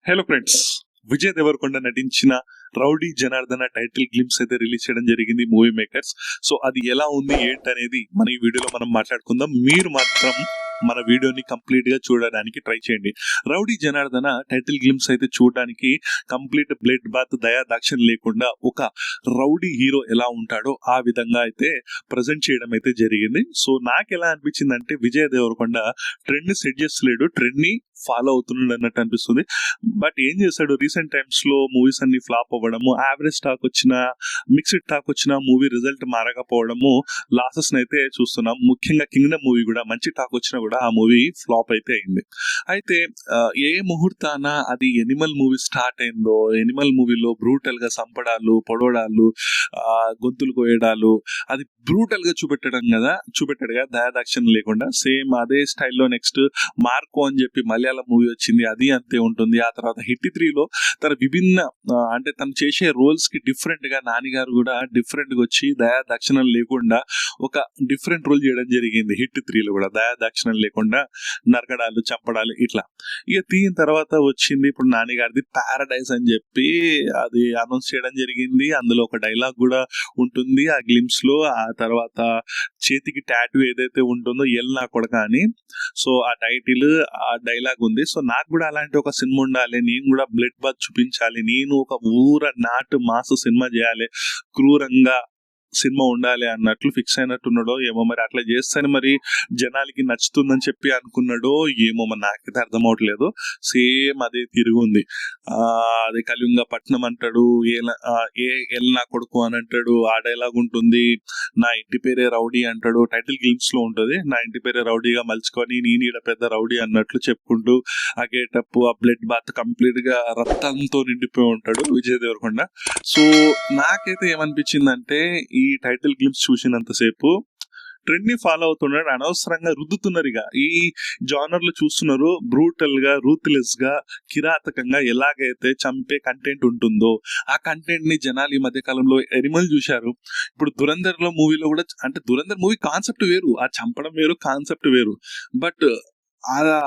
Hello friends, Vijay Devarakonda నటించిన rowdy Janardhana title glimpse అయితే release చేయడం జరిగింది మూవీ మేకర్స్. సో అది ఎలా ఉంది ఏంటనేది మన ఈ వీడియోలో మనం మాట్లాడుకుందాం. మీరు మాత్రం మన వీడియోని కంప్లీట్ గా చూడడానికి ట్రై చేయండి. రౌడీ జనార్దన టైటిల్ గ్లింప్స్ అయితే చూడడానికి కంప్లీట్ బ్లడ్ బాత్ దయా దాక్షణ లేకుండా ఒక రౌడీ హీరో ఎలా ఉంటాడో ఆ విధంగా అయితే ప్రజెంట్ చేయడం అయితే జరిగింది. సో నాకు ఎలా అనిపించింది అంటే విజయ్ దేవరకొండ ట్రెండ్ ని సెట్ చేస్తలేడు, ట్రెండ్ ని ఫాలో అవుతున్నాడు అన్నట్టు అనిపిస్తుంది. బట్ ఏం చేశాడు, రీసెంట్ టైమ్స్ లో మూవీస్ అన్ని ఫ్లాప్ అవ్వడము, యావరేజ్ టాక్ వచ్చిన, మిక్స్డ్ టాక్ వచ్చిన, మూవీ రిజల్ట్ మారకపోవడము, లాసెస్ అయితే చూస్తున్నాం. ముఖ్యంగా కింగ్డమ్ మూవీ కూడా మంచి టాక్ వచ్చినా కూడా ఆ మూవీ ఫ్లాప్ అయితే అయింది. అయితే ఏ ముహూర్తాన అది ఎనిమల్ మూవీ స్టార్ట్ అయిందో, ఎనిమల్ మూవీలో బ్రూటల్ గా సంపడాలు, పొడవడాలు, గొంతులు కోయడాలు, అది బ్రూటల్ గా చూపెట్టాడుగా దయాదాక్షిణ్యం లేకుండా. సేమ్ అదే స్టైల్లో నెక్స్ట్ మార్కో అని చెప్పి మలయాళం మూవీ వచ్చింది, అది అంతే ఉంటుంది. ఆ తర్వాత హిట్ 3లో తన విభిన్న అంటే తను చేసే రోల్స్ కి డిఫరెంట్ గా నానిగారు కూడా డిఫరెంట్ గా వచ్చి దయాదాక్షిణ్యం లేకుండా ఒక డిఫరెంట్ రోల్ చేయడం జరిగింది. హిట్ 3లో కూడా దయాదాక్షిణ్యం లేకుండా నరకడాలు, చంపడాలు ఇట్లా. ఇక తీయిన తర్వాత వచ్చింది ఇప్పుడు నానిగారిది పారడైజ్ అని చెప్పి అది అనౌన్స్ చేయడం జరిగింది. అందులో ఒక డైలాగ్ కూడా ఉంటుంది ఆ గ్లిమ్స్ లో. ఆ తర్వాత చేతికి టాటూ ఏదైతే ఉంటుందో ఎల్ నా కొడక అని, సో ఆ టైటిల్, ఆ డైలాగ్ ఉంది. సో నాకు కూడా అలాంటి ఒక సినిమా ఉండాలి, నేను కూడా బ్లడ్ బాత్ చూపించాలి, నేను ఒక ఊర నాటు మాసు సినిమా చేయాలి, క్రూరంగా సినిమా ఉండాలి అన్నట్లు ఫిక్స్ అయినట్టున్నాడో ఏమో. మరి అట్లా చేస్తేనే మరి జనాలకి నచ్చుతుందని చెప్పి అనుకున్నాడో ఏమో, మరి నాకైతే అర్థం అవట్లేదు. సేమ్ అదే తిరుగుంది. అదే కలింగ పట్నం అంటాడు, ఏ ఎల్ నా కొడుకు అని అంటాడు, ఆ డైలాగ్ ఉంటుంది. నా ఇంటి పేరే రౌడీ అంటాడు, టైటిల్ గ్లిమ్స్ లో ఉంటుంది. నా ఇంటి పేరే రౌడీగా మలుచుకొని నేను ఈడ పెద్ద రౌడీ అన్నట్లు చెప్పుకుంటూ ఆ గేటప్, ఆ బ్లడ్ బాత్ కంప్లీట్ గా రక్తంతో నిండిపోయి ఉంటాడు విజయ్ దేవరకొండ. సో నాకైతే ఏమనిపించిందంటే ఈ టైటిల్ గ్లిమ్స్ చూసినంతసేపు ట్రెండ్ ని ఫాలో అవుతున్నాడు, అనవసరంగా రుద్దుతున్నారు. ఇక ఈ జానర్ లో చూస్తున్నారు, బ్రూటల్ గా, రూత్లెస్ గా, కిరాతకంగా ఎలాగైతే చంపే కంటెంట్ ఉంటుందో ఆ కంటెంట్ ని జనాలు ఈ మధ్య కాలంలో ఎనిమల్ చూశారు. ఇప్పుడు దురంధర్ లో మూవీలో కూడా, అంటే దురంధర్ మూవీ కాన్సెప్ట్ వేరు, ఆ చంపడం వేరు, కాన్సెప్ట్ వేరు. బట్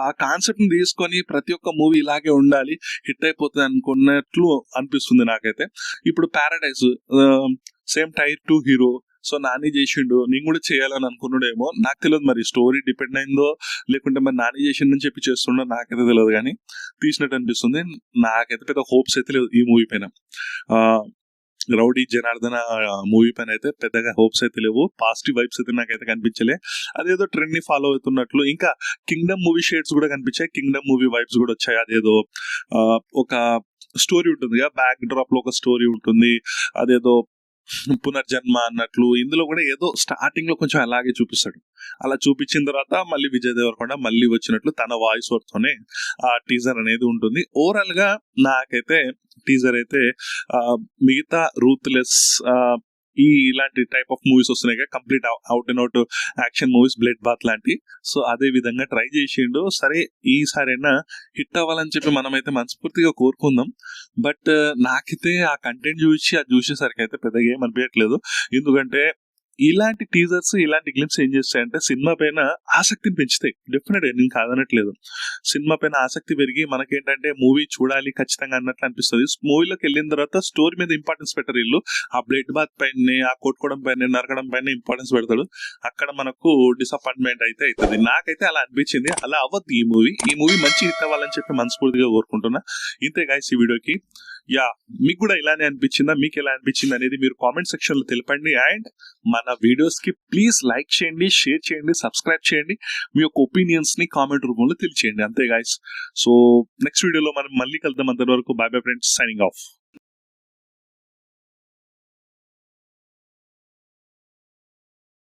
ఆ కాన్సెప్ట్ ని తీసుకొని ప్రతి ఒక్క మూవీ ఇలాగే ఉండాలి, హిట్ అయిపోతుంది అనుకున్నట్లు అనిపిస్తుంది నాకైతే. ఇప్పుడు Paradise same tier 2 hero, so Nani చేసిండు, నేను కూడా చేయాలని అనుకున్నాడేమో, నాకు తెలియదు. మరి స్టోరీ డిపెండ్ అయిందో లేకుంటే మరి నాని చేసిండని చెప్పి చేస్తుండో నాకైతే తెలియదు, కానీ తీసినట్టు అనిపిస్తుంది. నాకైతే పెద్ద హోప్స్ అయితే లేదు ఈ మూవీ పైన. రౌడీ జనార్దన మూవీ పైన అయితే పెద్దగా హోప్స్ అయితే లేవు, పాజిటివ్ వైబ్స్ అయితే నాకైతే కనిపించలే. అదేదో ట్రెండ్ ని ఫాలో అవుతున్నట్లు. ఇంకా కింగ్డమ్ మూవీ షేడ్స్ కూడా కనిపించాయి, కింగ్డమ్ మూవీ వైబ్స్ కూడా వచ్చాయి. అదేదో ఒక స్టోరీ ఉంటుంది, బ్యాక్ డ్రాప్ లో ఒక స్టోరీ ఉంటుంది, అదేదో పునర్జన్మ అన్నట్లు. ఇందులో కూడా ఏదో స్టార్టింగ్ లో కొంచెం అలాగే చూపిస్తాడు. అలా చూపించిన తర్వాత మళ్ళీ విజయ్ దేవరకొండ మళ్ళీ వచ్చినట్లు తన వాయిస్ ఓవర్ తోనే ఆ టీజర్ అనేది ఉంటుంది. ఓవరాల్ గా నాకైతే టీజర్ అయితే మిగతా రూత్లెస్ ఇలాంటి టైప్ ఆఫ్ మూవీస్ వస్తున్నాయి, complete out and out action movies, blood bath లాంటి. సో అదే విధంగా ట్రై చేసిండు. సరే ఈసారైనా హిట్ అవ్వాలని చెప్పి మనమైతే మనస్ఫూర్తిగా కోరుకుందాం. బట్ నాకైతే ఆ కంటెంట్ చూసేసరికి అయితే పెద్దగా ఏం అనిపించట్లేదు. ఎందుకంటే ఇలాంటి టీజర్స్, ఇలాంటి గ్లిమ్స్ ఏం చేస్తాయంటే సినిమా పైన ఆసక్తిని పెంచుతాయి. డెఫినెట్ గా నేను కాదనట్లేదు, సినిమా పైన ఆసక్తి పెరిగి మనకేంటంటే మూవీ చూడాలి ఖచ్చితంగా అన్నట్లు అనిపిస్తుంది. మూవీలోకి వెళ్ళిన తర్వాత స్టోరీ మీద ఇంపార్టెన్స్ పెట్టరు వీళ్ళు. ఆ బ్లడ్ బాత్ పైన, ఆ కొట్టుకోవడం పైన, నరకడం పైన ఇంపార్టెన్స్ పెడతాడు. అక్కడ మనకు డిసప్పాయింట్మెంట్ అయితే అవుతుంది. నాకైతే అలా అనిపించింది. అలా అవ్వద్దు ఈ మూవీ మంచి హిట్ అవ్వాలని చెప్పి మనస్ఫూర్తిగా కోరుకుంటున్నా. ఇంతే గైస్ ఈ వీడియోకి. మీకు కూడా ఇలానే అనిపించిందా, మీకు ఎలా అనిపించింది అనేది మీరు కామెంట్ సెక్షన్ లో తెలపండి. అండ్ మన వీడియోస్ కి ప్లీజ్ లైక్ చేయండి, షేర్ చేయండి, సబ్స్క్రైబ్ చేయండి. మీ యొక్క ఒపీనియన్స్ ని కామెంట్ రూపంలో తెలియచేయండి. అంతే గైస్. సో నెక్స్ట్ వీడియోలో మనం మళ్ళీ కలుద్దాం. అంతవరకు by bye friends, signing off.